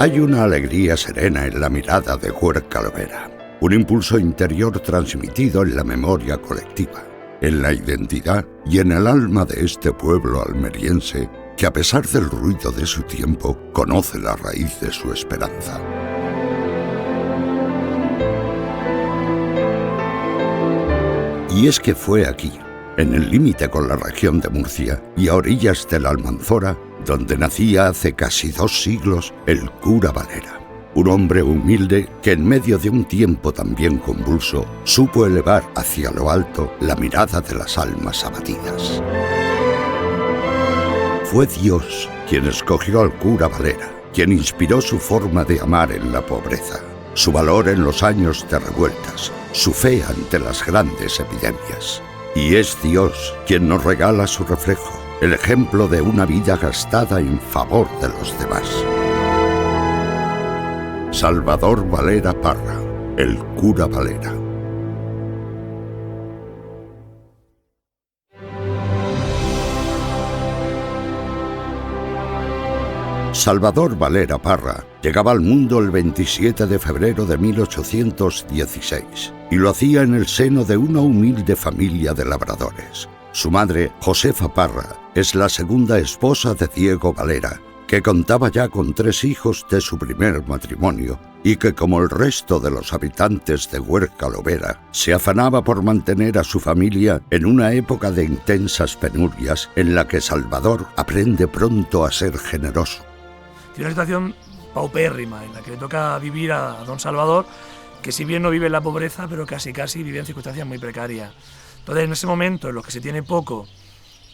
Hay una alegría serena en la mirada de Huerca Lovera, un impulso interior transmitido en la memoria colectiva, en la identidad y en el alma de este pueblo almeriense que, a pesar del ruido de su tiempo, conoce la raíz de su esperanza. Y es que fue aquí, en el límite con la región de Murcia y a orillas de la Almanzora, donde nacía hace casi 2 siglos el cura Valera, un hombre humilde que en medio de un tiempo también convulso supo elevar hacia lo alto la mirada de las almas abatidas. Fue Dios quien escogió al cura Valera, quien inspiró su forma de amar en la pobreza, su valor en los años de revueltas, su fe ante las grandes epidemias. Y es Dios quien nos regala su reflejo, el ejemplo de una vida gastada en favor de los demás. Salvador Valera Parra, el cura Valera. Salvador Valera Parra llegaba al mundo el 27 de febrero de 1816 y lo hacía en el seno de una humilde familia de labradores. Su madre, Josefa Parra, es la segunda esposa de Diego Valera, que contaba ya con 3 hijos de su primer matrimonio y que, como el resto de los habitantes de Huerca Lovera, se afanaba por mantener a su familia en una época de intensas penurias en la que Salvador aprende pronto a ser generoso. Tiene una situación paupérrima en la que le toca vivir a don Salvador, que si bien no vive en la pobreza, pero casi vive en circunstancias muy precarias. Entonces, en ese momento en los que se tiene poco,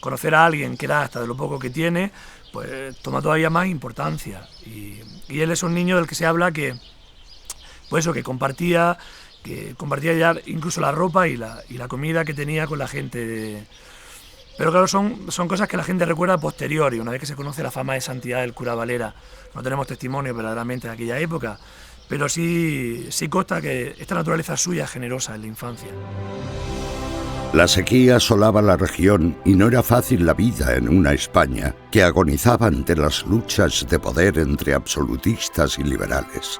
conocer a alguien que da hasta de lo poco que tiene, pues toma todavía más importancia. Y él es un niño del que se habla que, pues eso, que compartía ya incluso la ropa y la comida que tenía con la gente. Pero claro, son cosas que la gente recuerda a posteriori, una vez que se conoce la fama de santidad del cura Valera. No tenemos testimonio verdaderamente de aquella época, pero sí consta que esta naturaleza suya es generosa en la infancia. La sequía asolaba la región y no era fácil la vida en una España que agonizaba ante las luchas de poder entre absolutistas y liberales.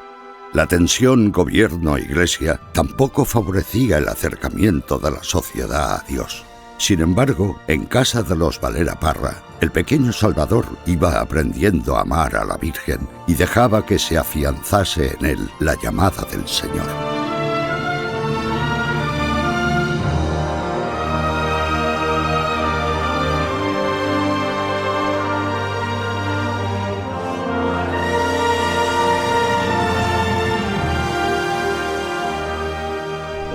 La tensión gobierno-iglesia tampoco favorecía el acercamiento de la sociedad a Dios. Sin embargo, en casa de los Valera Parra, el pequeño Salvador iba aprendiendo a amar a la Virgen y dejaba que se afianzase en él la llamada del Señor.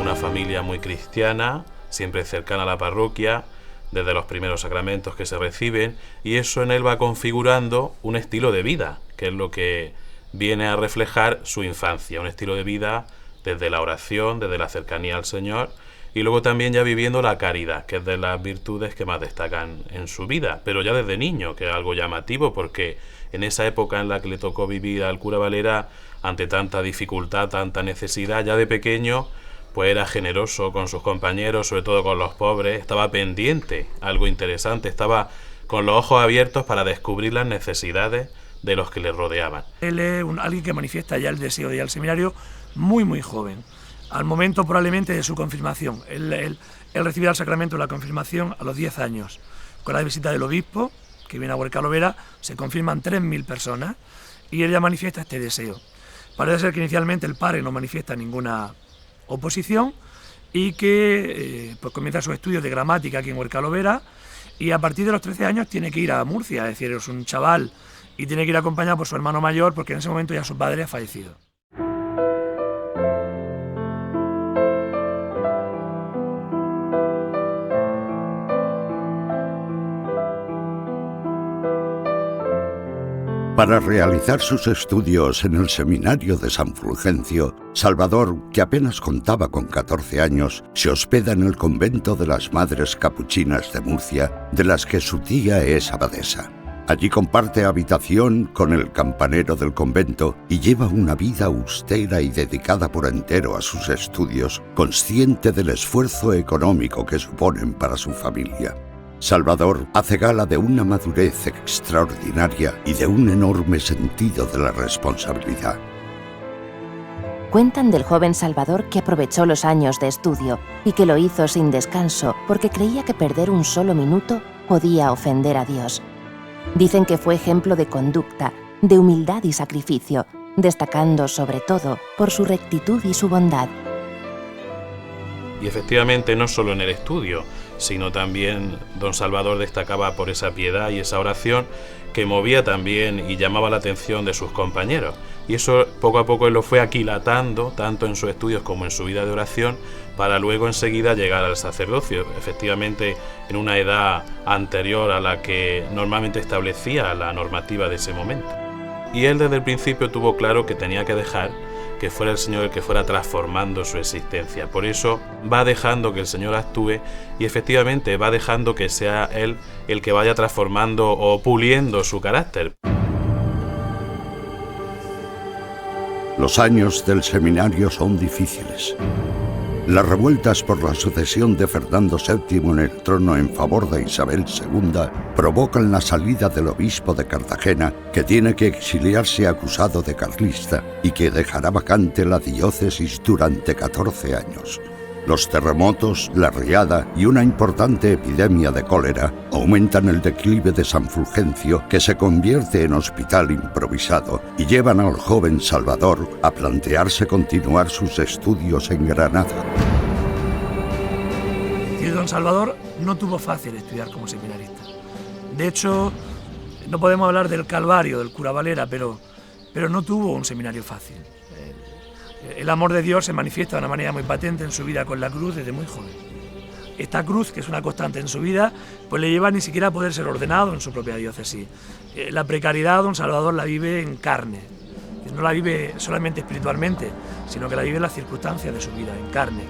Una familia muy cristiana, siempre cercana a la parroquia, desde los primeros sacramentos que se reciben, y eso en él va configurando un estilo de vida, que es lo que viene a reflejar su infancia, un estilo de vida desde la oración, desde la cercanía al Señor, y luego también ya viviendo la caridad, que es de las virtudes que más destacan en su vida, pero ya desde niño, que es algo llamativo, porque en esa época en la que le tocó vivir al cura Valera, ante tanta dificultad, tanta necesidad, ya de pequeño, pues era generoso con sus compañeros, sobre todo con los pobres, estaba pendiente, algo interesante, estaba con los ojos abiertos para descubrir las necesidades de los que le rodeaban. Él es alguien que manifiesta ya el deseo de ir al seminario muy joven, al momento probablemente de su confirmación. Él recibió el sacramento de la confirmación a los 10 años. Con la visita del obispo, que viene a Huerca Lovera, se confirman 3.000 personas y él ya manifiesta este deseo. Parece ser que inicialmente el padre no manifiesta ninguna oposición y que pues comienza sus estudios de gramática aquí en Huerca Lovera y a partir de los 13 años tiene que ir a Murcia, es decir, es un chaval y tiene que ir acompañado por su hermano mayor porque en ese momento ya su padre ha fallecido. Para realizar sus estudios en el seminario de San Fulgencio, Salvador, que apenas contaba con 14 años, se hospeda en el convento de las Madres Capuchinas de Murcia, de las que su tía es abadesa. Allí comparte habitación con el campanero del convento y lleva una vida austera y dedicada por entero a sus estudios, consciente del esfuerzo económico que suponen para su familia. Salvador hace gala de una madurez extraordinaria y de un enorme sentido de la responsabilidad. Cuentan del joven Salvador que aprovechó los años de estudio y que lo hizo sin descanso porque creía que perder un solo minuto podía ofender a Dios. Dicen que fue ejemplo de conducta, de humildad y sacrificio, destacando sobre todo por su rectitud y su bondad. Y efectivamente no solo en el estudio, sino también don Salvador destacaba por esa piedad y esa oración que movía también y llamaba la atención de sus compañeros. Y eso poco a poco él lo fue aquilatando, tanto en sus estudios como en su vida de oración, para luego enseguida llegar al sacerdocio, efectivamente en una edad anterior a la que normalmente establecía la normativa de ese momento. Y él desde el principio tuvo claro que tenía que dejar que fuera el Señor el que fuera transformando su existencia. Por eso va dejando que el Señor actúe y efectivamente va dejando que sea Él el que vaya transformando o puliendo su carácter. Los años del seminario son difíciles. Las revueltas por la sucesión de Fernando VII en el trono en favor de Isabel II provocan la salida del obispo de Cartagena, que tiene que exiliarse acusado de carlista y que dejará vacante la diócesis durante 14 años. Los terremotos, la riada y una importante epidemia de cólera aumentan el declive de San Fulgencio, que se convierte en hospital improvisado, y llevan al joven Salvador a plantearse continuar sus estudios en Granada. Y don Salvador no tuvo fácil estudiar como seminarista. De hecho, no podemos hablar del Calvario, del cura Valera, pero no tuvo un seminario fácil. El amor de Dios se manifiesta de una manera muy patente en su vida con la cruz desde muy joven. Esta cruz, que es una constante en su vida, pues le lleva ni siquiera a poder ser ordenado en su propia diócesis. La precariedad, don Salvador la vive en carne. No la vive solamente espiritualmente, sino que la vive en las circunstancias de su vida, en carne.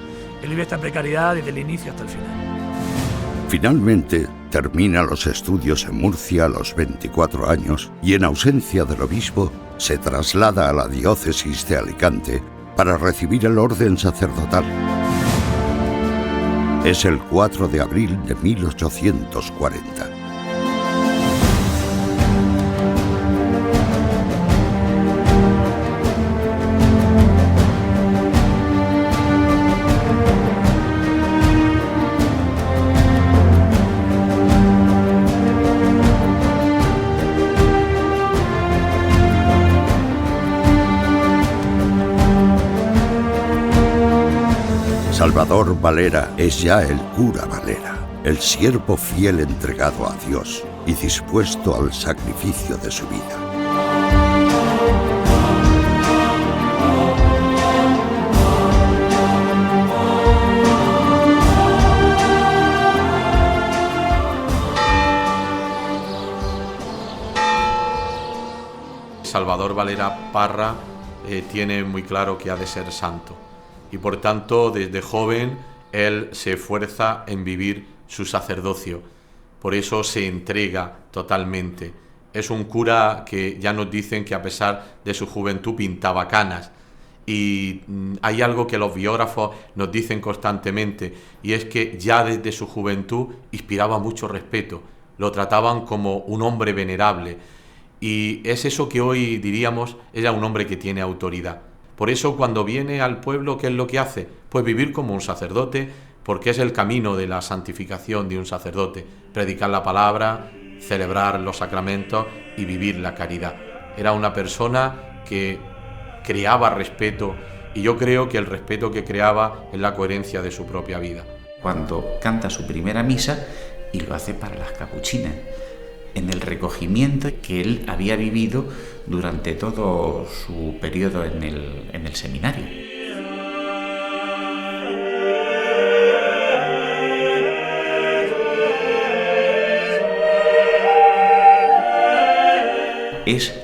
Él vive esta precariedad desde el inicio hasta el final. Finalmente, termina los estudios en Murcia a los 24 años y, en ausencia del obispo, se traslada a la diócesis de Alicante para recibir el orden sacerdotal. Es el 4 de abril de 1840. Salvador Valera es ya el cura Valera, el siervo fiel entregado a Dios y dispuesto al sacrificio de su vida. Salvador Valera Parra tiene muy claro que ha de ser santo. Y por tanto, desde joven, él se esfuerza en vivir su sacerdocio. Por eso se entrega totalmente. Es un cura que ya nos dicen que a pesar de su juventud pintaba canas. Y hay algo que los biógrafos nos dicen constantemente, y es que ya desde su juventud inspiraba mucho respeto. Lo trataban como un hombre venerable. Y es eso que hoy diríamos, era un hombre que tiene autoridad. Por eso cuando viene al pueblo, ¿qué es lo que hace? Pues vivir como un sacerdote, porque es el camino de la santificación de un sacerdote. Predicar la palabra, celebrar los sacramentos y vivir la caridad. Era una persona que creaba respeto, y yo creo que el respeto que creaba es la coherencia de su propia vida. Cuando canta su primera misa, y lo hace para las capuchinas, en el recogimiento que él había vivido durante todo su periodo en el seminario. Es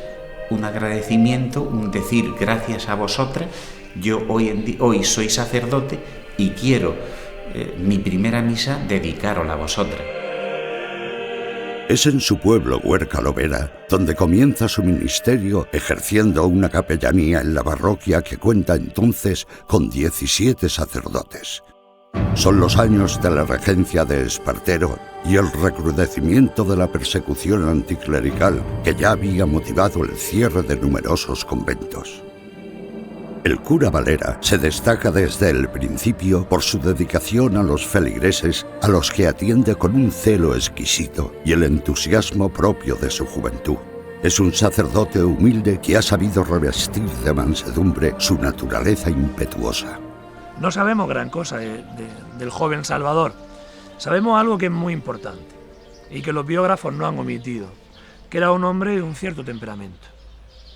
un agradecimiento, un decir gracias a vosotras, yo hoy soy sacerdote y quiero mi primera misa dedicárosla a vosotras. Es en su pueblo, Huércal Overa, donde comienza su ministerio ejerciendo una capellanía en la parroquia que cuenta entonces con 17 sacerdotes. Son los años de la regencia de Espartero y el recrudecimiento de la persecución anticlerical que ya había motivado el cierre de numerosos conventos. El cura Valera se destaca desde el principio por su dedicación a los feligreses, a los que atiende con un celo exquisito y el entusiasmo propio de su juventud. Es un sacerdote humilde que ha sabido revestir de mansedumbre su naturaleza impetuosa. No sabemos gran cosa del joven Salvador. Sabemos algo que es muy importante y que los biógrafos no han omitido, que era un hombre de un cierto temperamento,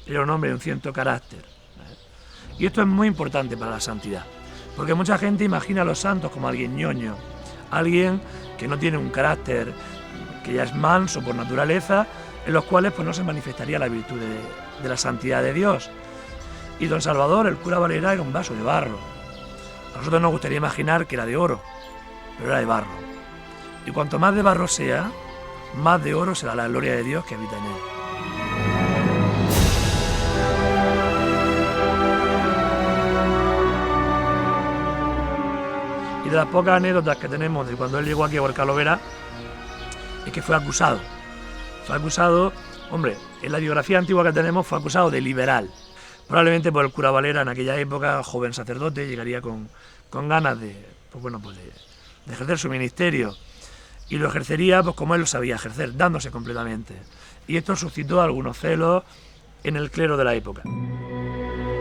era un hombre de un cierto carácter. Y esto es muy importante para la santidad, porque mucha gente imagina a los santos como alguien ñoño, alguien que no tiene un carácter, que ya es manso por naturaleza, en los cuales pues no se manifestaría la virtud de la santidad de Dios. Y don Salvador, el cura Valera, era un vaso de barro. A nosotros nos gustaría imaginar que era de oro, pero era de barro. Y cuanto más de barro sea, más de oro será la gloria de Dios que habita en él. Y de las pocas anécdotas que tenemos de cuando él llegó aquí a Huercalovera, es que fue acusado. Fue acusado, hombre, en la biografía antigua que tenemos fue acusado de liberal. Probablemente por el cura Valera en aquella época, joven sacerdote, llegaría con ganas de ejercer su ministerio. Y lo ejercería pues como él lo sabía ejercer, dándose completamente. Y esto suscitó algunos celos en el clero de la época.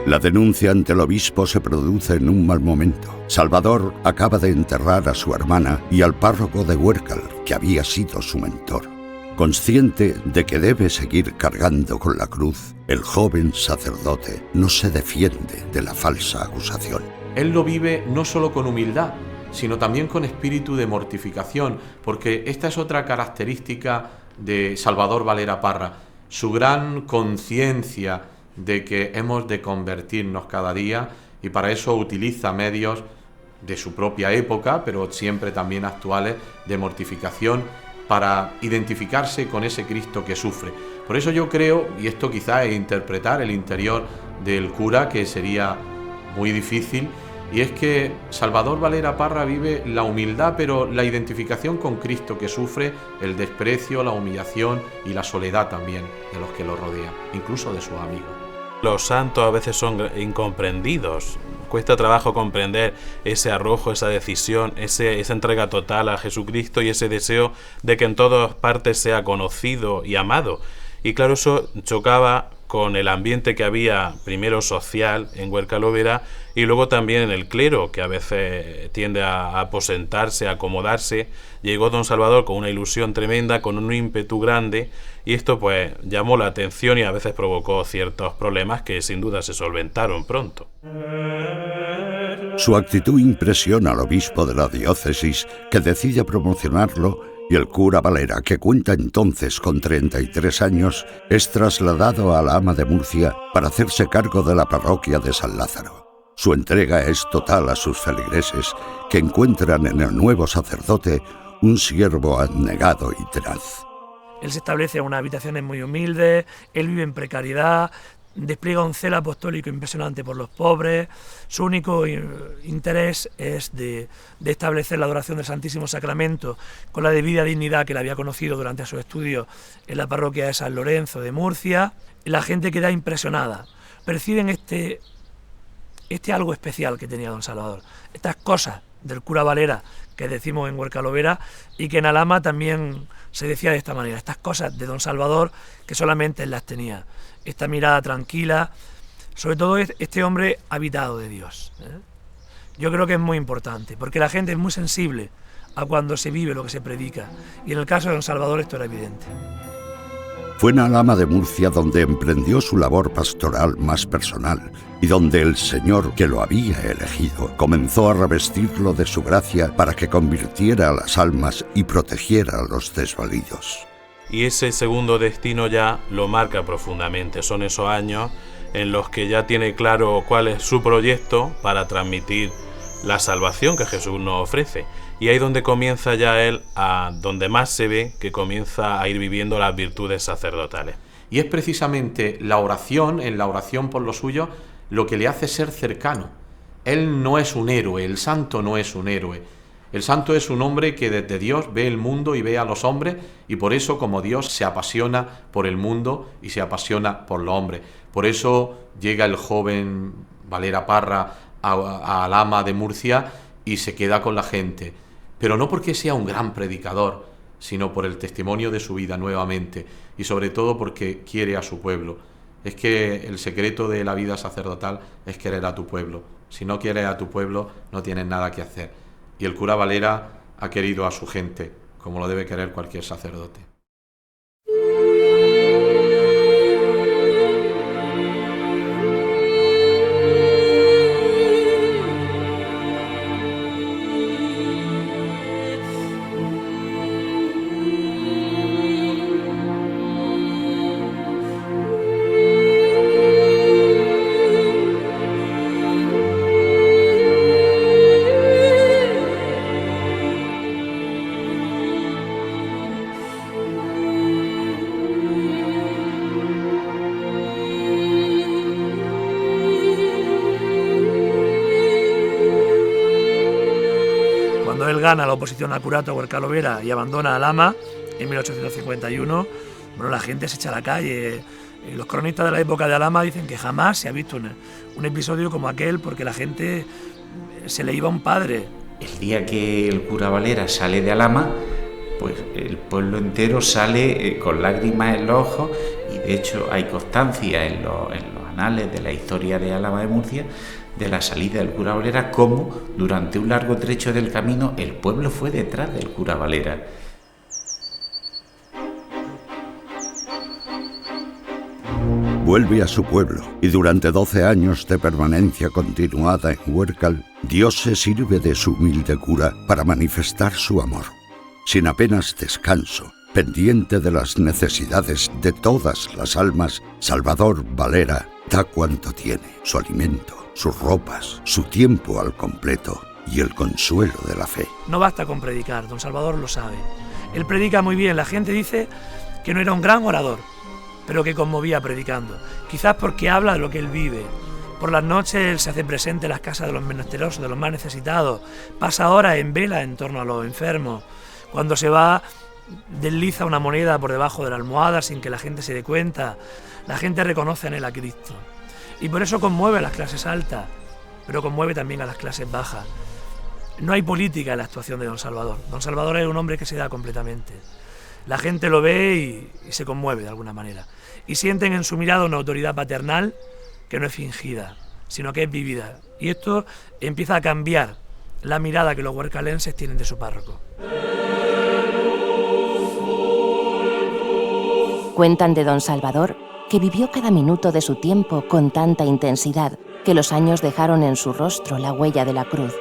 La denuncia ante el obispo se produce en un mal momento. Salvador acaba de enterrar a su hermana y al párroco de Huércal, que había sido su mentor. Consciente de que debe seguir cargando con la cruz, el joven sacerdote no se defiende de la falsa acusación. Él lo vive no solo con humildad, sino también con espíritu de mortificación, porque esta es otra característica de Salvador Valera Parra, su gran conciencia de que hemos de convertirnos cada día, y para eso utiliza medios de su propia época, pero siempre también actuales, de mortificación, para identificarse con ese Cristo que sufre. Por eso yo creo, y esto quizá es interpretar el interior del cura, que sería muy difícil, y es que Salvador Valera Parra vive la humildad, pero la identificación con Cristo que sufre, el desprecio, la humillación y la soledad también de los que lo rodean, incluso de sus amigos. Los santos a veces son incomprendidos. Cuesta trabajo comprender ese arrojo, esa decisión, esa entrega total a Jesucristo y ese deseo de que en todas partes sea conocido y amado. Y claro, eso chocaba con el ambiente que había, primero social en Huercalovera y luego también en el clero, que a veces tiende a aposentarse, a acomodarse. Llegó don Salvador con una ilusión tremenda, con un ímpetu grande, y esto pues llamó la atención y a veces provocó ciertos problemas que sin duda se solventaron pronto. Su actitud impresiona al obispo de la diócesis, que decide promocionarlo, y el cura Valera, que cuenta entonces con 33 años, es trasladado a la Ama de Murcia para hacerse cargo de la parroquia de San Lázaro. Su entrega es total a sus feligreses, que encuentran en el nuevo sacerdote un siervo abnegado y tenaz. Él se establece en unas habitaciones muy humildes, él vive en precariedad, despliega un celo apostólico impresionante por los pobres. Su único interés es de establecer la adoración del Santísimo Sacramento con la debida dignidad que le había conocido durante sus estudios en la parroquia de San Lorenzo de Murcia. La gente queda impresionada, perciben este algo especial que tenía don Salvador, estas cosas del cura Valera que decimos en Huercalovera y que en Alhama también se decía de esta manera, estas cosas de don Salvador que solamente él las tenía, esta mirada tranquila, sobre todo este hombre habitado de Dios. Yo creo que es muy importante, porque la gente es muy sensible a cuando se vive lo que se predica, y en el caso de don Salvador esto era evidente. Fue en Alhama de Murcia donde emprendió su labor pastoral más personal y donde el Señor, que lo había elegido, comenzó a revestirlo de su gracia para que convirtiera a las almas y protegiera a los desvalidos. Y ese segundo destino ya lo marca profundamente. Son esos años en los que ya tiene claro cuál es su proyecto para transmitir la salvación que Jesús nos ofrece. Y ahí donde comienza ya él, donde más se ve que comienza a ir viviendo las virtudes sacerdotales. Y es precisamente la oración, en la oración por lo suyo, lo que le hace ser cercano. Él no es un héroe, el santo no es un héroe. El santo es un hombre que desde Dios ve el mundo y ve a los hombres, y por eso, como Dios, se apasiona por el mundo y se apasiona por los hombres. Por eso llega el joven Valera Parra a Alhama de Murcia y se queda con la gente. Pero no porque sea un gran predicador, sino por el testimonio de su vida nuevamente, y sobre todo porque quiere a su pueblo. Es que el secreto de la vida sacerdotal es querer a tu pueblo. Si no quieres a tu pueblo, no tienes nada que hacer. Y el cura Valera ha querido a su gente, como lo debe querer cualquier sacerdote. Cuando él gana la oposición a Curato Huerca Lovera y abandona Alhama en 1851, bueno, la gente se echa a la calle. Los cronistas de la época de Alhama dicen que jamás se ha visto un episodio como aquel, porque la gente se le iba un padre. El día que el cura Valera sale de Alhama, pues el pueblo entero sale con lágrimas en los ojos, y de hecho hay constancia en los anales de la historia de Alhama de Murcia de la salida del cura Valera, como durante un largo trecho del camino el pueblo fue detrás del cura Valera. Vuelve a su pueblo y durante 12 años de permanencia continuada en Huércal, Dios se sirve de su humilde cura para manifestar su amor. Sin apenas descanso, pendiente de las necesidades de todas las almas, Salvador Valera da cuanto tiene: su alimento, sus ropas, su tiempo al completo y el consuelo de la fe. No basta con predicar, don Salvador lo sabe. Él predica muy bien. La gente dice que no era un gran orador, pero que conmovía predicando. Quizás porque habla de lo que él vive. Por las noches él se hace presente en las casas de los menesterosos, de los más necesitados. Pasa horas en vela en torno a los enfermos. Cuando se va, desliza una moneda por debajo de la almohada sin que la gente se dé cuenta. La gente reconoce en él a Cristo. Y por eso conmueve a las clases altas, pero conmueve también a las clases bajas. No hay política en la actuación de don Salvador. Don Salvador es un hombre que se da completamente. La gente lo ve y se conmueve de alguna manera. Y sienten en su mirada una autoridad paternal que no es fingida, sino que es vivida. Y esto empieza a cambiar la mirada que los huercalenses tienen de su párroco. Cuentan de don Salvador que vivió cada minuto de su tiempo con tanta intensidad que los años dejaron en su rostro la huella de la cruz.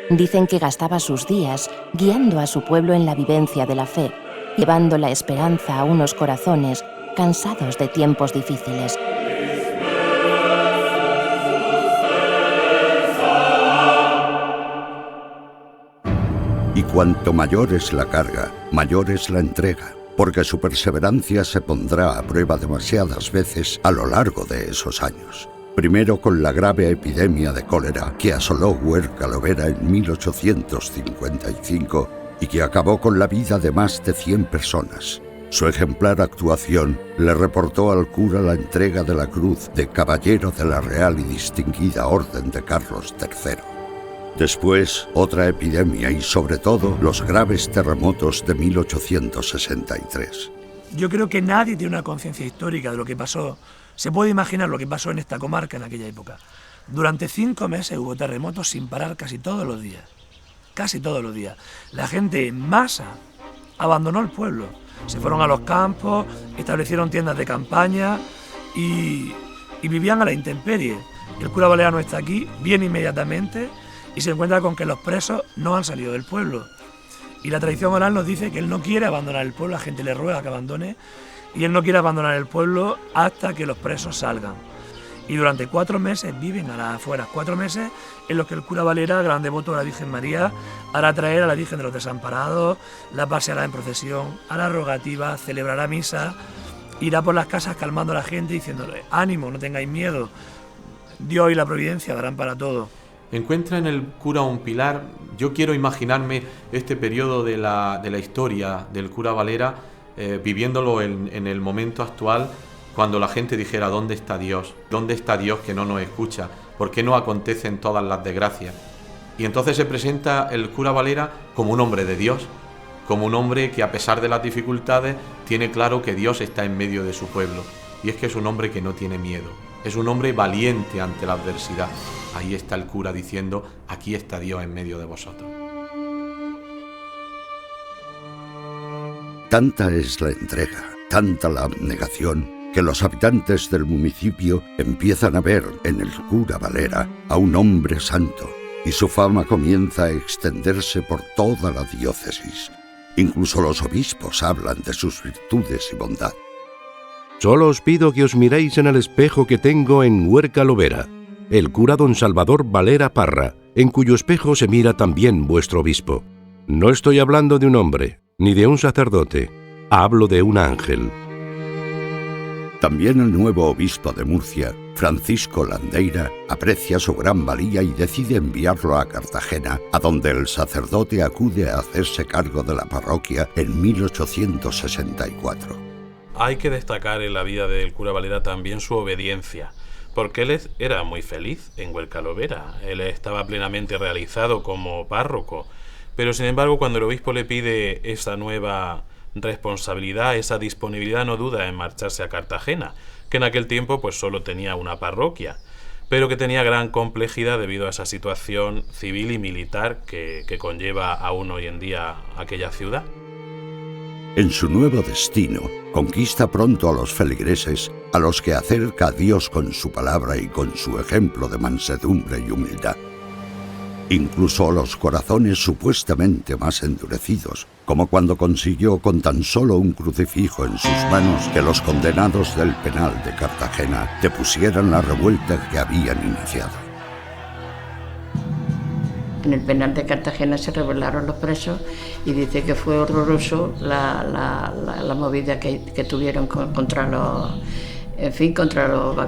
Dicen que gastaba sus días guiando a su pueblo en la vivencia de la fe, llevando la esperanza a unos corazones cansados de tiempos difíciles. Y cuanto mayor es la carga, mayor es la entrega, porque su perseverancia se pondrá a prueba demasiadas veces a lo largo de esos años. Primero con la grave epidemia de cólera que asoló Huerca Lovera en 1855 y que acabó con la vida de más de 100 personas. Su ejemplar actuación le reportó al cura la entrega de la cruz de Caballero de la Real y Distinguida Orden de Carlos III. Después, otra epidemia y, sobre todo, los graves terremotos de 1863. Yo creo que nadie tiene una conciencia histórica de lo que pasó. Se puede imaginar lo que pasó en esta comarca en aquella época. Durante 5 meses hubo terremotos sin parar casi todos los días. Casi todos los días. La gente en masa abandonó el pueblo. Se fueron a los campos, establecieron tiendas de campaña y vivían a la intemperie. El cura Valera no está aquí, viene inmediatamente y se encuentra con que los presos no han salido del pueblo. Y la tradición oral nos dice que él no quiere abandonar el pueblo, la gente le ruega que abandone, y él no quiere abandonar el pueblo hasta que los presos salgan. Y durante 4 meses viven a las afueras, 4 meses en los que el cura Valera, gran devoto de la Virgen María, hará traer a la Virgen de los Desamparados, la paseará en procesión, hará rogativa, celebrará misa, irá por las casas calmando a la gente, diciéndole: ánimo, no tengáis miedo, Dios y la providencia darán para todo. encuentra en el cura un pilar. Yo quiero imaginarme este periodo de la historia del cura Valera, viviéndolo en el momento actual, cuando la gente dijera: ¿dónde está Dios? ¿Dónde está Dios que no nos escucha? ¿Por qué no acontecen todas las desgracias? Y entonces se presenta el cura Valera como un hombre de Dios, como un hombre que, a pesar de las dificultades, tiene claro que Dios está en medio de su pueblo. Y es que es un hombre que no tiene miedo, es un hombre valiente ante la adversidad. Ahí está el cura diciendo: aquí está Dios en medio de vosotros. Tanta es la entrega, tanta la abnegación, que los habitantes del municipio empiezan a ver en el cura Valera a un hombre santo, y su fama comienza a extenderse por toda la diócesis. Incluso los obispos hablan de sus virtudes y bondad. Solo os pido que os miréis en el espejo que tengo en Huerca Lovera, el cura don Salvador Valera Parra, en cuyo espejo se mira también vuestro obispo. No estoy hablando de un hombre, ni de un sacerdote, hablo de un ángel. También el nuevo obispo de Murcia, Francisco Landeira, aprecia su gran valía y decide enviarlo a Cartagena, a donde el sacerdote acude a hacerse cargo de la parroquia en 1864. Hay que destacar en la vida del cura Valera también su obediencia, porque él era muy feliz en Huerca Lovera, él estaba plenamente realizado como párroco, pero sin embargo cuando el obispo le pide esa nueva responsabilidad, esa disponibilidad, no duda en marcharse a Cartagena, que en aquel tiempo pues solo tenía una parroquia, pero que tenía gran complejidad debido a esa situación civil y militar que conlleva aún hoy en día aquella ciudad. En su nuevo destino, conquista pronto a los feligreses, a los que acerca a Dios con su palabra y con su ejemplo de mansedumbre y humildad. Incluso los corazones supuestamente más endurecidos, como cuando consiguió con tan solo un crucifijo en sus manos que los condenados del penal de Cartagena depusieran la revuelta que habían iniciado. En el penal de Cartagena se rebelaron los presos y dice que fue horroroso la movida que tuvieron contra los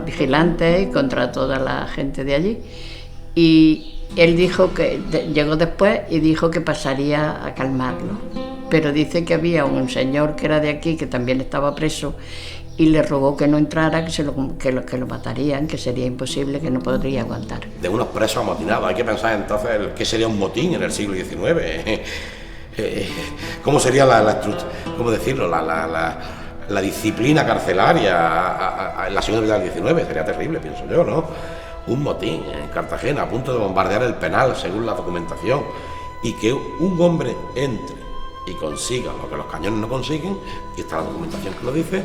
vigilantes y contra toda la gente de allí. Y él dijo que llegó después y dijo que pasaría a calmarlo, pero dice que había un señor que era de aquí que también estaba preso y le rogó que no entrara, que lo matarían, que sería imposible, que no podría aguantar. De unos presos amotinados, hay que pensar entonces qué sería un motín en el siglo XIX, cómo sería la disciplina carcelaria en la segunda mitad del XIX, sería terrible, pienso yo, ¿no? Un motín en Cartagena a punto de bombardear el penal según la documentación, y que un hombre entre y consiga lo que los cañones no consiguen, y está la documentación que lo dice,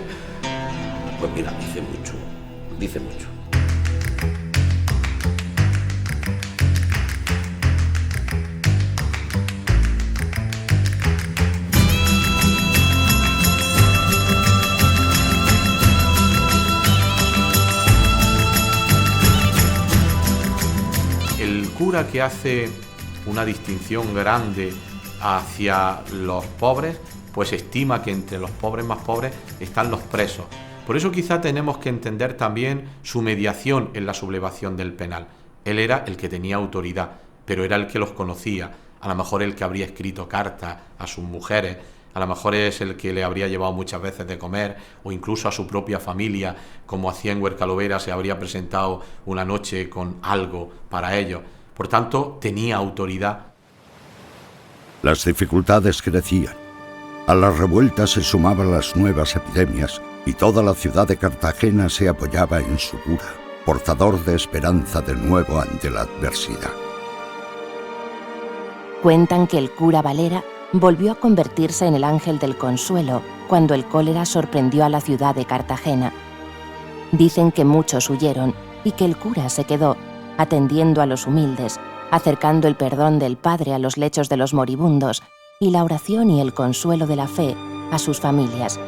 pues mira, dice mucho. El cura que hace una distinción grande hacia los pobres, pues estima que entre los pobres más pobres están los presos. Por eso quizá tenemos que entender también su mediación en la sublevación del penal. Él era el que tenía autoridad, pero era el que los conocía, a lo mejor el que habría escrito cartas a sus mujeres, a lo mejor es el que le habría llevado muchas veces de comer, o incluso a su propia familia, como hacía en Huerca Lovera, se habría presentado una noche con algo para ellos. Por tanto, tenía autoridad. Las dificultades crecían. A las revueltas se sumaban las nuevas epidemias y toda la ciudad de Cartagena se apoyaba en su cura, portador de esperanza de nuevo ante la adversidad. Cuentan que el cura Valera volvió a convertirse en el ángel del consuelo cuando el cólera sorprendió a la ciudad de Cartagena. Dicen que muchos huyeron y que el cura se quedó, atendiendo a los humildes, acercando el perdón del Padre a los lechos de los moribundos y la oración y el consuelo de la fe a sus familias.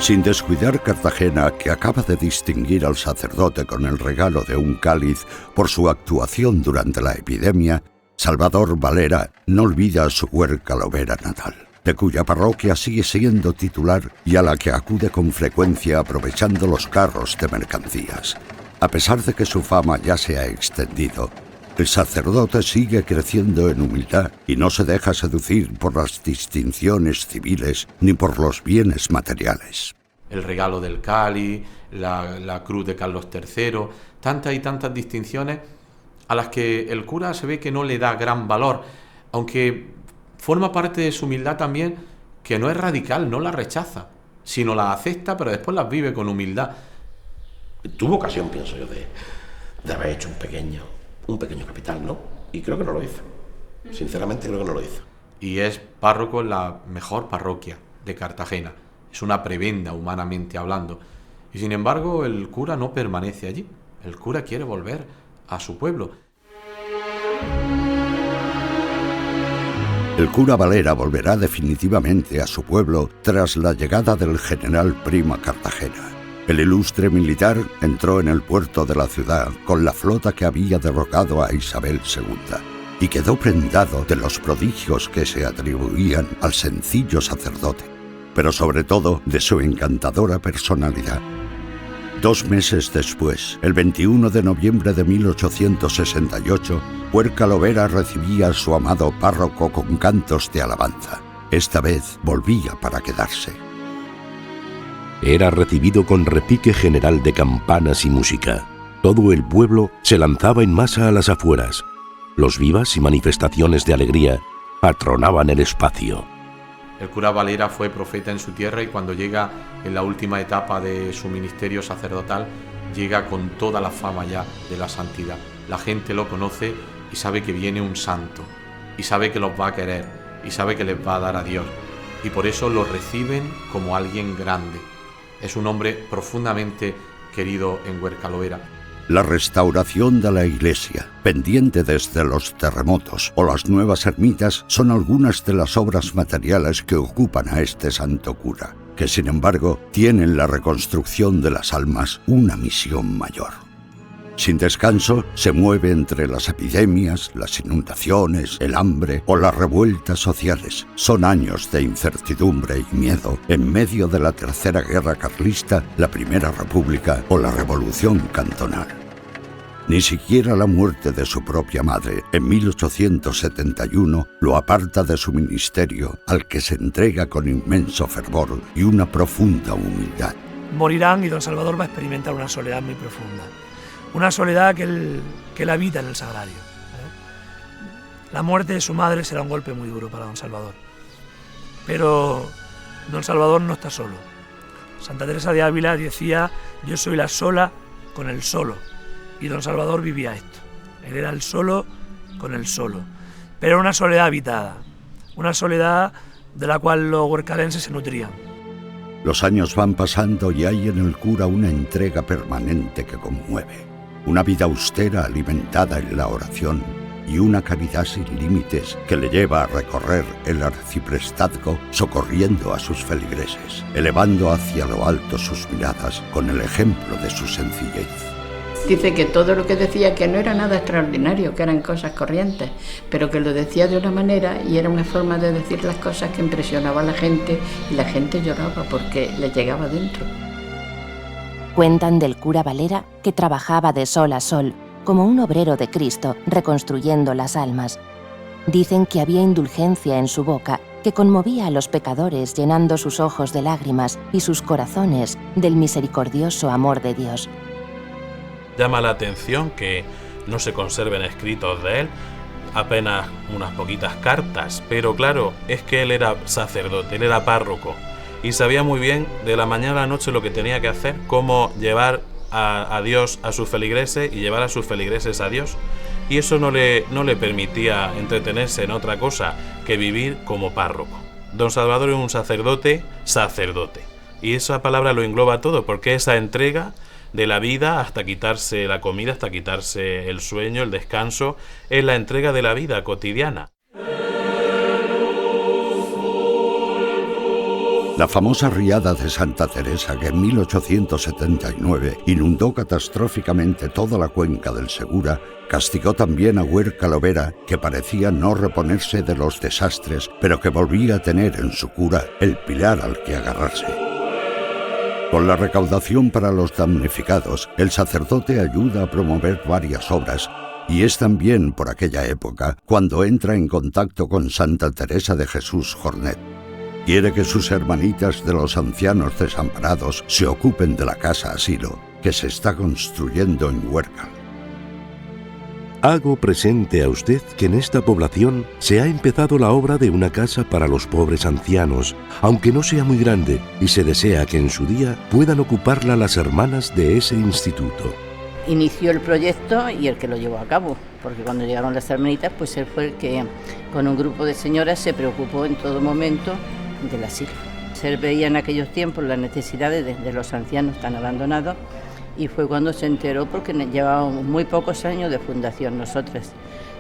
Sin descuidar Cartagena, que acaba de distinguir al sacerdote con el regalo de un cáliz por su actuación durante la epidemia, Salvador Valera no olvida su Huerca-Lovera natal, de cuya parroquia sigue siendo titular y a la que acude con frecuencia aprovechando los carros de mercancías. A pesar de que su fama ya se ha extendido, el sacerdote sigue creciendo en humildad y no se deja seducir por las distinciones civiles ni por los bienes materiales. El regalo del cáliz, la cruz de Carlos III, tantas y tantas distinciones a las que el cura se ve que no le da gran valor, aunque forma parte de su humildad también, que no es radical, no la rechaza, sino la acepta, pero después las vive con humildad. Tuvo ocasión, pienso yo, de haber hecho un pequeño capital, ¿no? Y creo que no lo hizo. Sinceramente creo que no lo hizo. Y es párroco en la mejor parroquia de Cartagena. Es una prebenda, humanamente hablando. Y sin embargo, el cura no permanece allí. El cura quiere volver a su pueblo. El cura Valera volverá definitivamente a su pueblo tras la llegada del general Primo a Cartagena. El ilustre militar entró en el puerto de la ciudad con la flota que había derrocado a Isabel II y quedó prendado de los prodigios que se atribuían al sencillo sacerdote, pero sobre todo de su encantadora personalidad. 2 meses después, el 21 de noviembre de 1868, Huerca-Lovera recibía a su amado párroco con cantos de alabanza. Esta vez volvía para quedarse. Era recibido con repique general de campanas y música. Todo el pueblo se lanzaba en masa a las afueras. Los vivas y manifestaciones de alegría patronaban el espacio. El cura Valera fue profeta en su tierra y cuando llega en la última etapa de su ministerio sacerdotal, llega con toda la fama ya de la santidad. La gente lo conoce y sabe que viene un santo, y sabe que los va a querer, y sabe que les va a dar a Dios. Y por eso lo reciben como alguien grande. Es un hombre profundamente querido en Huerca-Lovera. La restauración de la iglesia, pendiente desde los terremotos o las nuevas ermitas, son algunas de las obras materiales que ocupan a este santo cura, que sin embargo tiene en la reconstrucción de las almas una misión mayor. Sin descanso, se mueve entre las epidemias, las inundaciones, el hambre o las revueltas sociales. Son años de incertidumbre y miedo en medio de la Tercera Guerra Carlista, la Primera República o la Revolución Cantonal. Ni siquiera la muerte de su propia madre, en 1871, lo aparta de su ministerio, al que se entrega con inmenso fervor y una profunda humildad. Morirán y don Salvador va a experimentar una soledad muy profunda. Una soledad que él habita en el sagrario. La muerte de su madre será un golpe muy duro para don Salvador. Pero don Salvador no está solo. Santa Teresa de Ávila decía: yo soy la sola con el solo. Y don Salvador vivía esto. Él era el solo con el solo. Pero era una soledad habitada. Una soledad de la cual los huercalenses se nutrían. Los años van pasando y hay en el cura una entrega permanente que conmueve. Una vida austera alimentada en la oración y una caridad sin límites que le lleva a recorrer el arciprestazgo socorriendo a sus feligreses, elevando hacia lo alto sus miradas con el ejemplo de su sencillez. Dice que todo lo que decía que no era nada extraordinario, que eran cosas corrientes, pero que lo decía de una manera y era una forma de decir las cosas que impresionaba a la gente y la gente lloraba porque le llegaba dentro. Cuentan del cura Valera que trabajaba de sol a sol, como un obrero de Cristo, reconstruyendo las almas. Dicen que había indulgencia en su boca, que conmovía a los pecadores llenando sus ojos de lágrimas y sus corazones del misericordioso amor de Dios. Llama la atención que no se conserven escritos de él, apenas unas poquitas cartas, pero claro, es que él era sacerdote, él era párroco. Y sabía muy bien de la mañana a la noche lo que tenía que hacer, cómo llevar a Dios a sus feligreses y llevar a sus feligreses a Dios. Y eso no le permitía entretenerse en otra cosa que vivir como párroco. Don Salvador es un sacerdote. Y esa palabra lo engloba todo, porque esa entrega de la vida hasta quitarse la comida, hasta quitarse el sueño, el descanso, es la entrega de la vida cotidiana. La famosa riada de Santa Teresa, que en 1879 inundó catastróficamente toda la cuenca del Segura, castigó también a Huerca Lovera, que parecía no reponerse de los desastres, pero que volvía a tener en su cura el pilar al que agarrarse. Con la recaudación para los damnificados, el sacerdote ayuda a promover varias obras, y es también por aquella época cuando entra en contacto con Santa Teresa de Jesús Jornet. Quiere que sus hermanitas de los ancianos desamparados se ocupen de la casa asilo que se está construyendo en Huércal. Hago presente a usted que en esta población se ha empezado la obra de una casa para los pobres ancianos, aunque no sea muy grande, y se desea que en su día puedan ocuparla las hermanas de ese instituto. Inició el proyecto y el que lo llevó a cabo, porque cuando llegaron las hermanitas, pues él fue el que, con un grupo de señoras, se preocupó en todo momento del asilo. Se veía en aquellos tiempos las necesidades de los ancianos tan abandonados y fue cuando se enteró, porque llevábamos muy pocos años de fundación nosotras.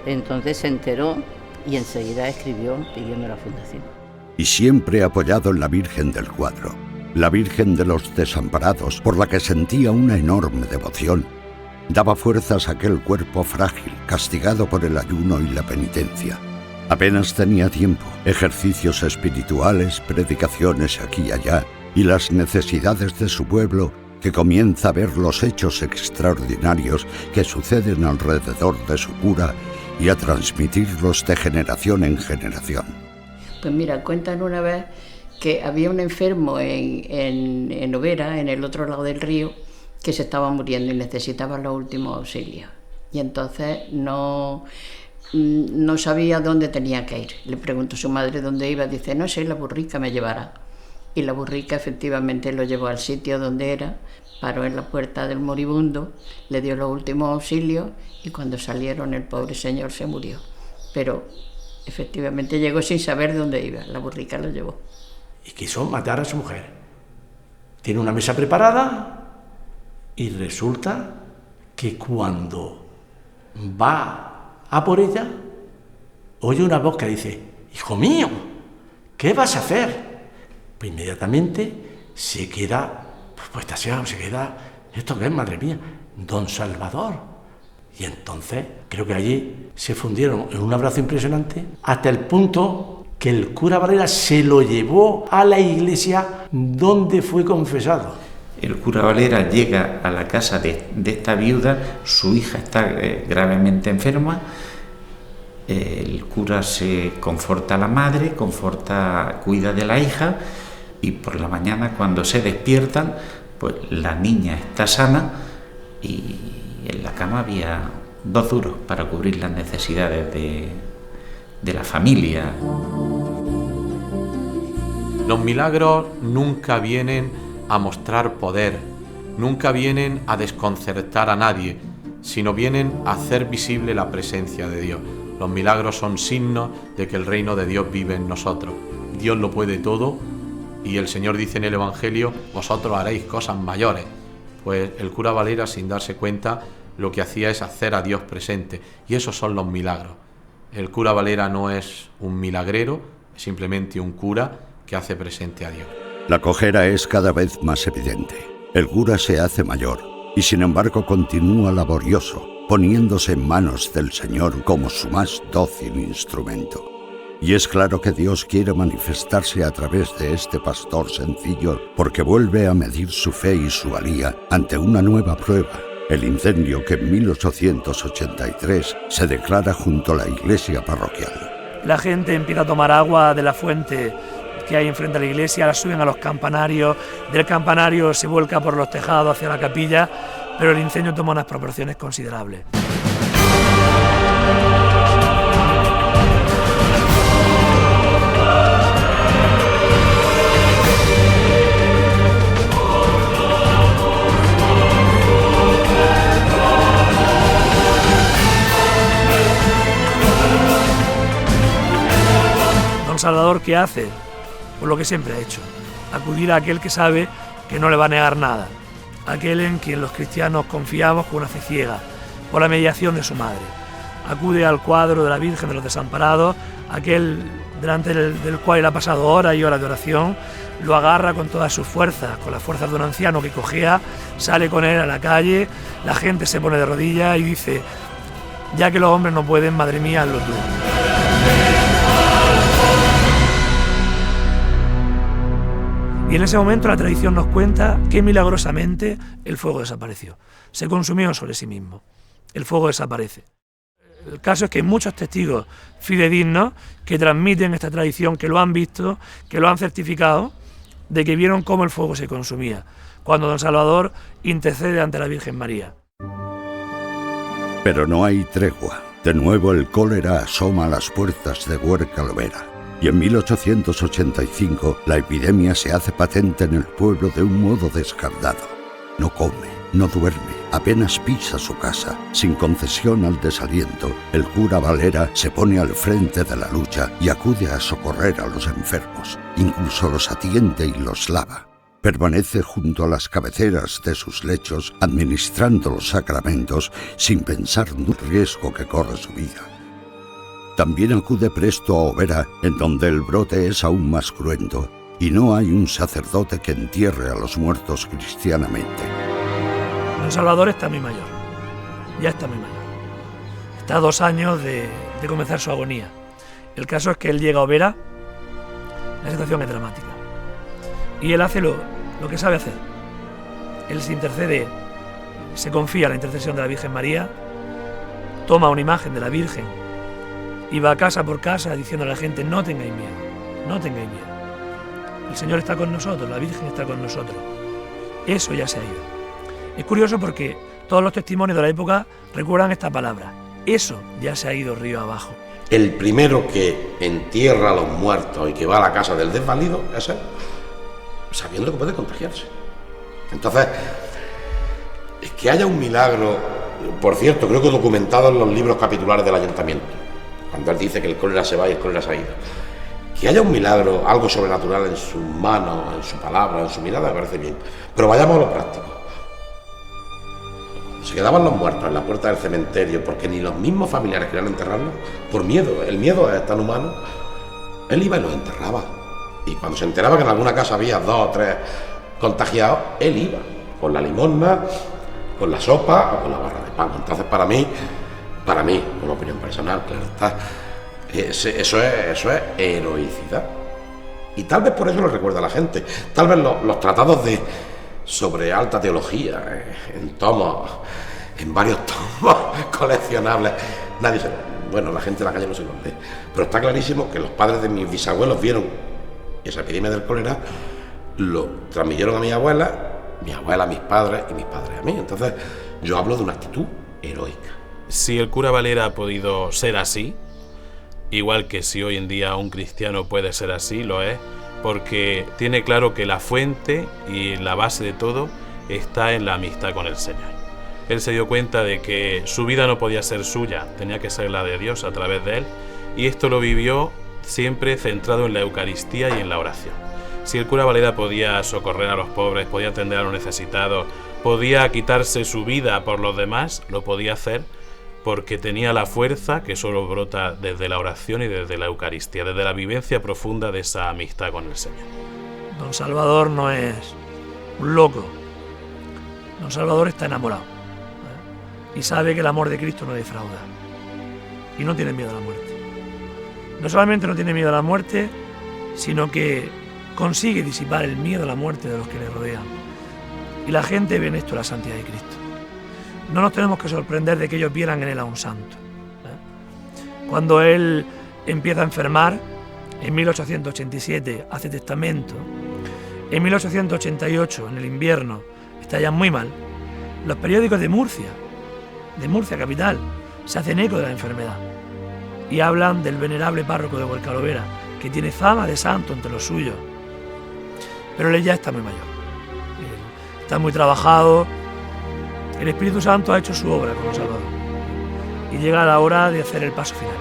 Entonces se enteró y enseguida escribió pidiendo la fundación. Y siempre apoyado en la Virgen del Cuadro, la Virgen de los Desamparados, por la que sentía una enorme devoción, daba fuerzas a aquel cuerpo frágil, castigado por el ayuno y la penitencia. Apenas tenía tiempo, ejercicios espirituales, predicaciones aquí y allá, y las necesidades de su pueblo, que comienza a ver los hechos extraordinarios que suceden alrededor de su cura y a transmitirlos de generación en generación. Pues mira, cuentan una vez que había un enfermo en Overa, en el otro lado del río, que se estaba muriendo y necesitaba los últimos auxilios. Y entonces no sabía dónde tenía que ir. Le preguntó a su madre dónde iba, dice, no sé, la burrica me llevará. Y la burrica efectivamente lo llevó al sitio donde era, paró en la puerta del moribundo, le dio los últimos auxilios y cuando salieron el pobre señor se murió. Pero efectivamente llegó sin saber dónde iba, la burrica lo llevó. Y quiso matar a su mujer. Tiene una mesa preparada y resulta que cuando va a por ella, oye una voz que dice, hijo mío, ¿qué vas a hacer? Pues inmediatamente se queda, pues extasiado, se queda, ¿esto qué es, madre mía? Don Salvador. Y entonces creo que allí se fundieron en un abrazo impresionante, hasta el punto que el cura Valera se lo llevó a la iglesia donde fue confesado. El cura Valera llega a la casa de esta viuda, su hija está gravemente enferma, el cura se conforta a la madre, cuida de la hija, y por la mañana cuando se despiertan, pues la niña está sana y en la cama había 2 duros para cubrir las necesidades de la familia. Los milagros nunca vienen a mostrar poder, nunca vienen a desconcertar a nadie, sino vienen a hacer visible la presencia de Dios. Los milagros son signos de que el reino de Dios vive en nosotros. Dios lo puede todo y el Señor dice en el Evangelio, vosotros haréis cosas mayores. Pues el cura Valera, sin darse cuenta, lo que hacía es hacer a Dios presente, y esos son los milagros. El cura Valera no es un milagrero, es simplemente un cura que hace presente a Dios. La cojera es cada vez más evidente. El cura se hace mayor y sin embargo continúa laborioso, poniéndose en manos del Señor como su más dócil instrumento. Y es claro que Dios quiere manifestarse a través de este pastor sencillo, porque vuelve a medir su fe y su valía ante una nueva prueba, el incendio que en 1883 se declara junto a la iglesia parroquial. La gente empieza a tomar agua de la fuente que hay enfrente a la iglesia, la suben a los campanarios, del campanario se vuelca por los tejados hacia la capilla, pero el incendio toma unas proporciones considerables. Don Salvador, ¿qué hace? Pues lo que siempre ha hecho, acudir a aquel que sabe que no le va a negar nada, aquel en quien los cristianos confiamos con una fe ciega, por la mediación de su madre. Acude al cuadro de la Virgen de los Desamparados, aquel delante del cual él ha pasado horas y horas de oración, lo agarra con todas sus fuerzas, con las fuerzas de un anciano que cojea, sale con él a la calle, la gente se pone de rodillas y dice: ya que los hombres no pueden, madre mía, hazlo tú. Y en ese momento la tradición nos cuenta que milagrosamente el fuego desapareció, se consumió sobre sí mismo, el fuego desaparece. El caso es que hay muchos testigos fidedignos que transmiten esta tradición, que lo han visto, que lo han certificado, de que vieron cómo el fuego se consumía, cuando don Salvador intercede ante la Virgen María. Pero no hay tregua. De nuevo el cólera asoma a las puertas de Huerca-Lovera. Y en 1885 la epidemia se hace patente en el pueblo de un modo descarnado. No come, no duerme, apenas pisa su casa. Sin concesión al desaliento, el cura Valera se pone al frente de la lucha y acude a socorrer a los enfermos. Incluso los atiende y los lava. Permanece junto a las cabeceras de sus lechos, administrando los sacramentos sin pensar en el riesgo que corre su vida. También acude presto a Overa, en donde el brote es aún más cruento, y no hay un sacerdote que entierre a los muertos cristianamente. Don Salvador está muy mayor, ya está muy mayor. Está a 2 años de comenzar su agonía. El caso es que él llega a Overa, la situación es dramática. Y él hace lo que sabe hacer. Él se intercede, se confía en la intercesión de la Virgen María, toma una imagen de la Virgen y va casa por casa diciendo a la gente: no tengáis miedo, no tengáis miedo. El Señor está con nosotros, la Virgen está con nosotros. Eso ya se ha ido. Es curioso porque todos los testimonios de la época recuerdan esta palabra: eso ya se ha ido río abajo. El primero que entierra a los muertos y que va a la casa del desvalido es él, sabiendo que puede contagiarse. Entonces, es que haya un milagro, por cierto, creo que documentado en los libros capitulares del ayuntamiento, cuando él dice que el cólera se va y el cólera se ha ido. Que haya un milagro, algo sobrenatural en sus manos, en su palabra, en su mirada, me parece bien. Pero vayamos a lo práctico. Se quedaban los muertos en la puerta del cementerio porque ni los mismos familiares querían enterrarlos, por miedo. El miedo es tan humano. Él iba y los enterraba. Y cuando se enteraba que en alguna casa había 2 o 3 contagiados, él iba con la limosna, con la sopa o con la barra de pan. Entonces, para mí, una opinión personal, claro está, eso es heroicidad. Y tal vez por eso lo recuerda la gente. Tal vez los tratados sobre alta teología, en varios tomos coleccionables, bueno, la gente de la calle no se los lee. Pero está clarísimo que los padres de mis bisabuelos vieron esa epidemia del cólera, lo transmitieron a mi abuela, a mis padres y mis padres a mí. Entonces, yo hablo de una actitud heroica. Si el cura Valera ha podido ser así, igual que si hoy en día un cristiano puede ser así, lo es, porque tiene claro que la fuente y la base de todo está en la amistad con el Señor. Él se dio cuenta de que su vida no podía ser suya, tenía que ser la de Dios a través de él, y esto lo vivió siempre centrado en la Eucaristía y en la oración. Si el cura Valera podía socorrer a los pobres, podía atender a los necesitados, podía quitarse su vida por los demás, lo podía hacer porque tenía la fuerza que solo brota desde la oración y desde la Eucaristía, desde la vivencia profunda de esa amistad con el Señor. Don Salvador no es un loco. Don Salvador está enamorado, ¿eh? Y sabe que el amor de Cristo no defrauda. Y no tiene miedo a la muerte. No solamente no tiene miedo a la muerte, sino que consigue disipar el miedo a la muerte de los que le rodean. Y la gente ve en esto la santidad de Cristo. No nos tenemos que sorprender de que ellos vieran en él a un santo, ¿eh? Cuando él empieza a enfermar, en 1887 hace testamento, en 1888, en el invierno, está ya muy mal, los periódicos de Murcia capital, se hacen eco de la enfermedad y hablan del venerable párroco de Huerca-Lovera, que tiene fama de santo entre los suyos. Pero él ya está muy mayor, está muy trabajado. El Espíritu Santo ha hecho su obra con Salvador y llega la hora de hacer el paso final.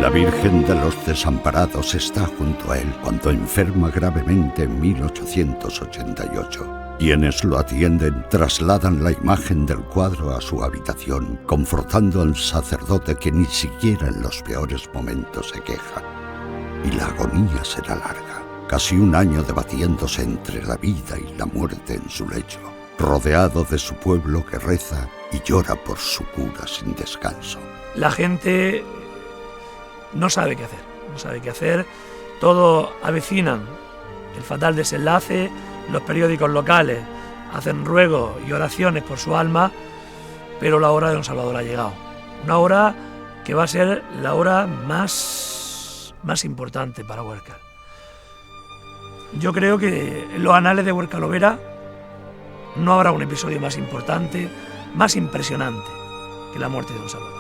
La Virgen de los Desamparados está junto a él cuando enferma gravemente en 1888. Quienes lo atienden trasladan la imagen del cuadro a su habitación, confortando al sacerdote que ni siquiera en los peores momentos se queja. Y la agonía será larga, casi un año debatiéndose entre la vida y la muerte en su lecho, rodeado de su pueblo que reza y llora por su cura sin descanso. La gente no sabe qué hacer, todos avecinan el fatal desenlace. Los periódicos locales hacen ruegos y oraciones por su alma, pero la hora de don Salvador ha llegado. Una hora que va a ser la hora más importante para Huércal. Yo creo que en los anales de Huércal-Overa no habrá un episodio más importante, más impresionante que la muerte de don Salvador.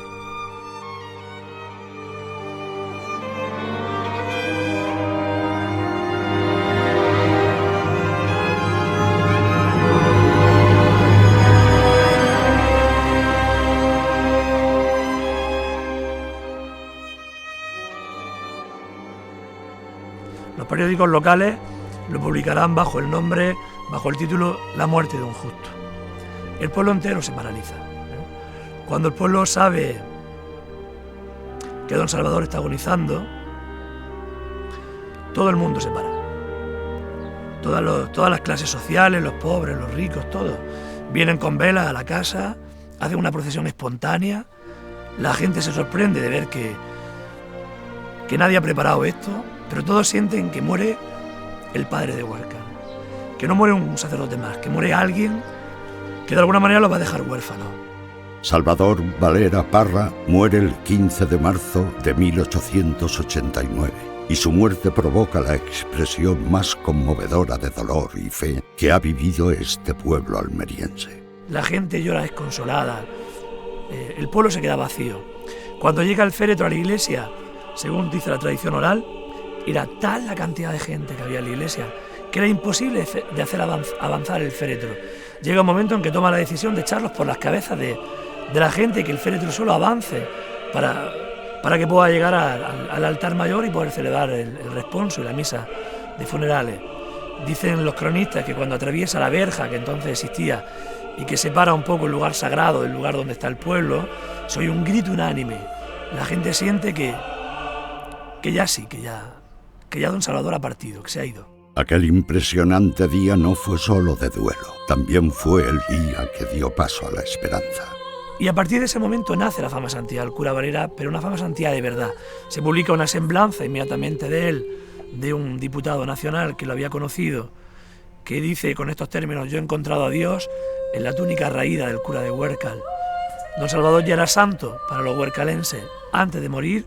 Los periódicos locales lo publicarán bajo el título La muerte de un justo. El pueblo entero se paraliza. Cuando el pueblo sabe que don Salvador está agonizando, todo el mundo se para. Todas las clases sociales, los pobres, los ricos, todos, vienen con velas a la casa, hacen una procesión espontánea. La gente se sorprende de ver que nadie ha preparado esto, pero todos sienten que muere el padre de Huércal, que no muere un sacerdote más, que muere alguien que de alguna manera lo va a dejar huérfano. Salvador Valera Parra muere el 15 de marzo de 1889 y su muerte provoca la expresión más conmovedora de dolor y fe que ha vivido este pueblo almeriense. La gente llora desconsolada, el pueblo se queda vacío. Cuando llega el féretro a la iglesia, según dice la tradición oral, era tal la cantidad de gente que había en la iglesia que era imposible de hacer avanzar el féretro. Llega un momento en que toma la decisión de echarlos por las cabezas de la gente y que el féretro solo avance para que pueda llegar al altar mayor y poder celebrar el responso y la misa de funerales. Dicen los cronistas que cuando atraviesa la verja que entonces existía y que separa un poco el lugar sagrado del lugar donde está el pueblo, se oye un grito unánime. La gente siente que ya don Salvador ha partido, que se ha ido. Aquel impresionante día no fue solo de duelo, también fue el día que dio paso a la esperanza. Y a partir de ese momento nace la fama santidad del cura Valera, pero una fama santidad de verdad. Se publica una semblanza inmediatamente de él, de un diputado nacional que lo había conocido, que dice con estos términos: yo he encontrado a Dios en la túnica raída del cura de Huércal. Don Salvador ya era santo para los huércalenses antes de morir,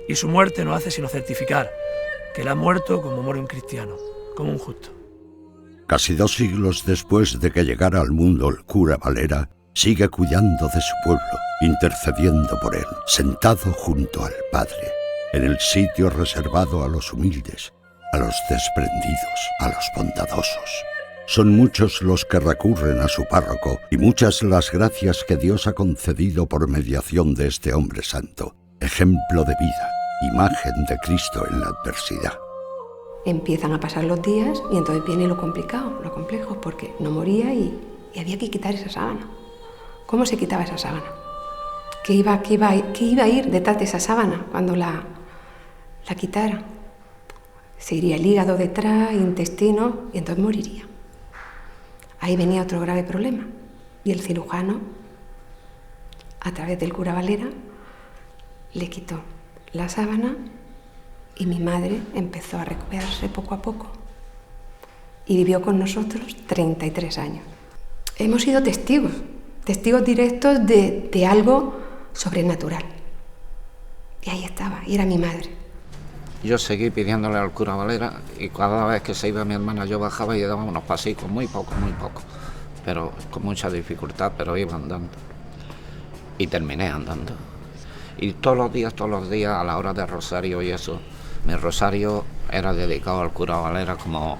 y su muerte no hace sino certificar que él ha muerto como muere un cristiano, como un justo. Casi 2 siglos después de que llegara al mundo el cura Valera, sigue cuidando de su pueblo, intercediendo por él, sentado junto al Padre, en el sitio reservado a los humildes, a los desprendidos, a los bondadosos. Son muchos los que recurren a su párroco y muchas las gracias que Dios ha concedido por mediación de este hombre santo, ejemplo de vida, imagen de Cristo en la adversidad. Empiezan a pasar los días y entonces viene lo complicado, lo complejo, porque no moría y había que quitar esa sábana. ¿Cómo se quitaba esa sábana? ¿Qué iba a ir detrás de esa sábana cuando la quitara? Se iría el hígado detrás, intestino, y entonces moriría. Ahí venía otro grave problema. Y el cirujano, a través del cura Valera, le quitó la sábana y mi madre empezó a recuperarse poco a poco. Y vivió con nosotros 33 años. Hemos sido testigos directos de algo sobrenatural. Y ahí estaba, y era mi madre. Yo seguí pidiéndole al cura Valera y cada vez que se iba mi hermana yo bajaba y daba unos pasicos, muy poco, pero con mucha dificultad, pero iba andando. Y terminé andando. Y todos los días, a la hora del rosario y eso, mi rosario era dedicado al cura Valera como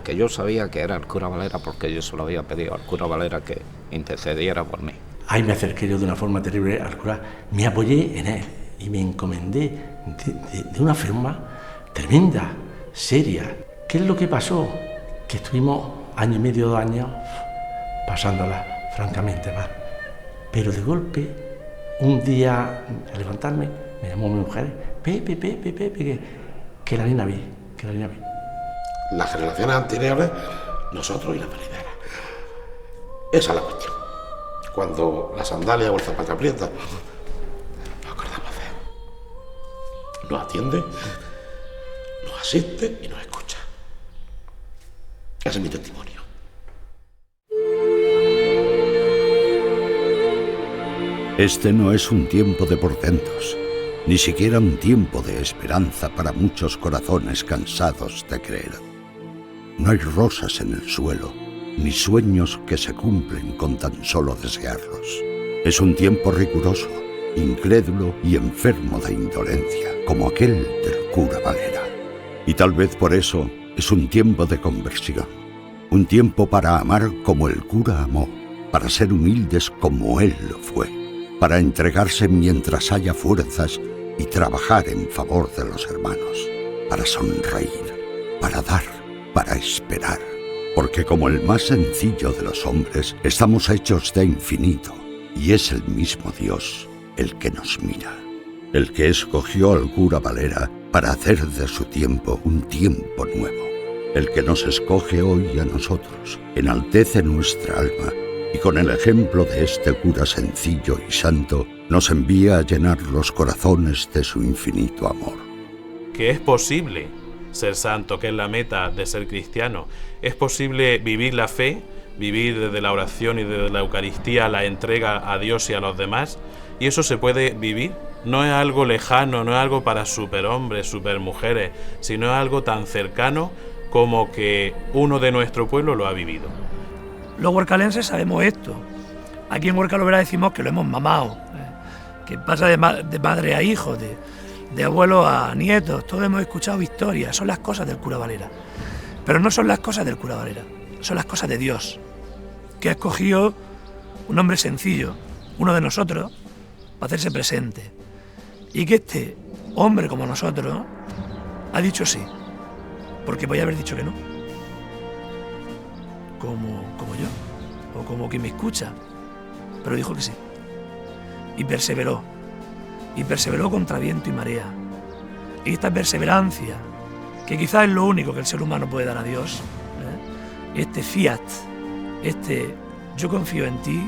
que yo sabía que era el cura Valera porque yo se lo había pedido al cura Valera que intercediera por mí. Ahí me acerqué yo de una forma terrible al cura, me apoyé en él y me encomendé de una forma tremenda, seria. ¿Qué es lo que pasó? Que estuvimos año y medio, 2 años, pasándola francamente mal. Pero de golpe, un día, al levantarme, me llamó mi mujer, Pepe, que la nena vi. Las generaciones anteriores, nosotros y la marinera. Esa es la cuestión. Cuando la sandalia o el zapato aprieta, nos acordamos de él. Nos atiende, nos asiste y nos escucha. Ese es mi testimonio. Este no es un tiempo de portentos, ni siquiera un tiempo de esperanza para muchos corazones cansados de creer. No hay rosas en el suelo, ni sueños que se cumplen con tan solo desearlos. Es un tiempo riguroso, incrédulo y enfermo de indolencia, como aquel del cura Valera. Y tal vez por eso es un tiempo de conversión, un tiempo para amar como el cura amó, para ser humildes como él lo fue, para entregarse mientras haya fuerzas y trabajar en favor de los hermanos, para sonreír, para dar, para esperar, porque como el más sencillo de los hombres, estamos hechos de infinito, y es el mismo Dios el que nos mira, el que escogió al cura Valera para hacer de su tiempo un tiempo nuevo, el que nos escoge hoy a nosotros, enaltece nuestra alma, y con el ejemplo de este cura sencillo y santo, nos envía a llenar los corazones de su infinito amor. Que es posible ser santo, que es la meta de ser cristiano. Es posible vivir la fe, vivir desde la oración y desde la Eucaristía la entrega a Dios y a los demás, y eso se puede vivir. No es algo lejano, no es algo para superhombres, supermujeres, sino es algo tan cercano como que uno de nuestro pueblo lo ha vivido. Los huercalenses sabemos esto. Aquí en Huerca Lovera decimos que lo hemos mamado, que pasa de madre a hijo, de abuelo a nietos. Todos hemos escuchado historias, son las cosas del cura Valera. Pero no son las cosas del cura Valera, son las cosas de Dios, que ha escogido un hombre sencillo, uno de nosotros, para hacerse presente. Y que este hombre como nosotros ha dicho sí, porque podía haber dicho que no. Como yo, o como quien me escucha, pero dijo que sí. Y perseveró contra viento y marea. Y esta perseverancia, que quizás es lo único que el ser humano puede dar a Dios, este fiat, este yo confío en ti,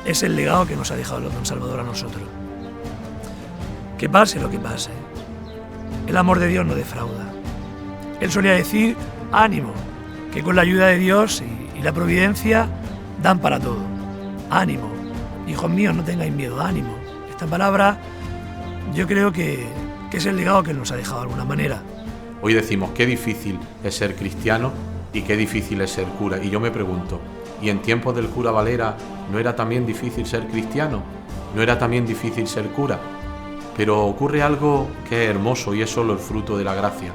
es el legado que nos ha dejado don Salvador a nosotros. Que pase lo que pase, el amor de Dios no defrauda. Él solía decir, ánimo, que con la ayuda de Dios y la providencia dan para todo. Ánimo, hijos míos, no tengáis miedo, ánimo. Esta palabra yo creo que es el legado que Él nos ha dejado de alguna manera. Hoy decimos qué difícil es ser cristiano y qué difícil es ser cura. Y yo me pregunto, ¿y en tiempos del cura Valera no era también difícil ser cristiano? ¿No era también difícil ser cura? Pero ocurre algo que es hermoso y es solo el fruto de la gracia.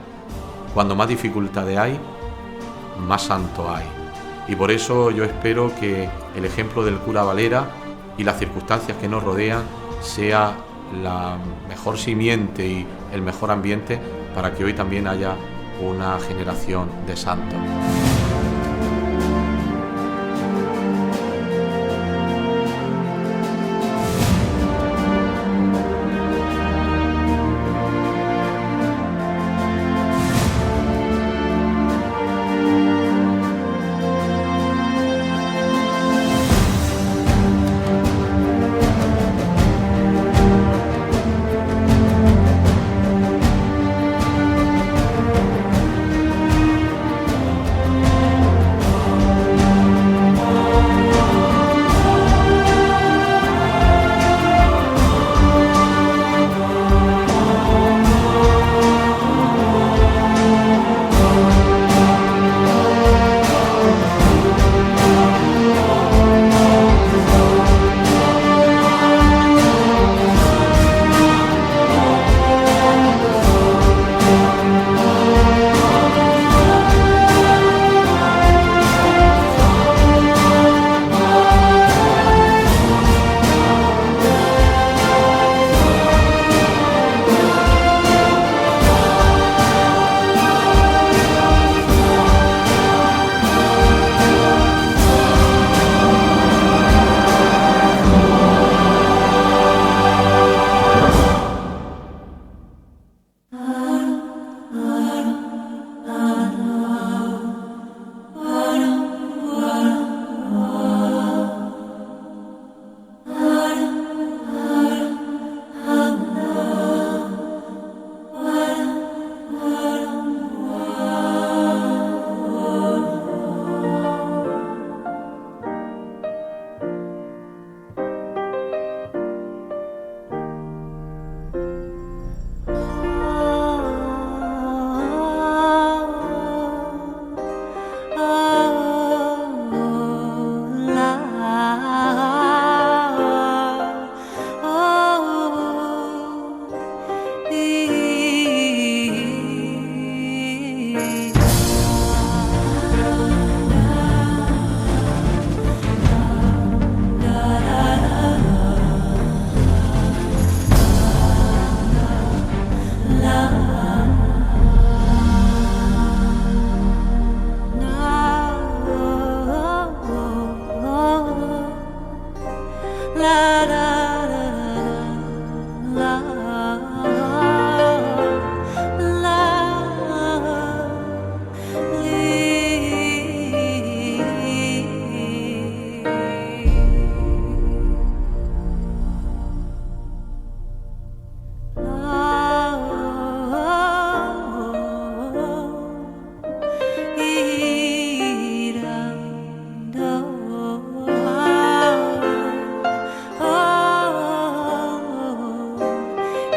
Cuando más dificultades hay, más santo hay. Y por eso yo espero que el ejemplo del cura Valera y las circunstancias que nos rodean sea la mejor simiente y el mejor ambiente para que hoy también haya una generación de santos.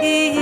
y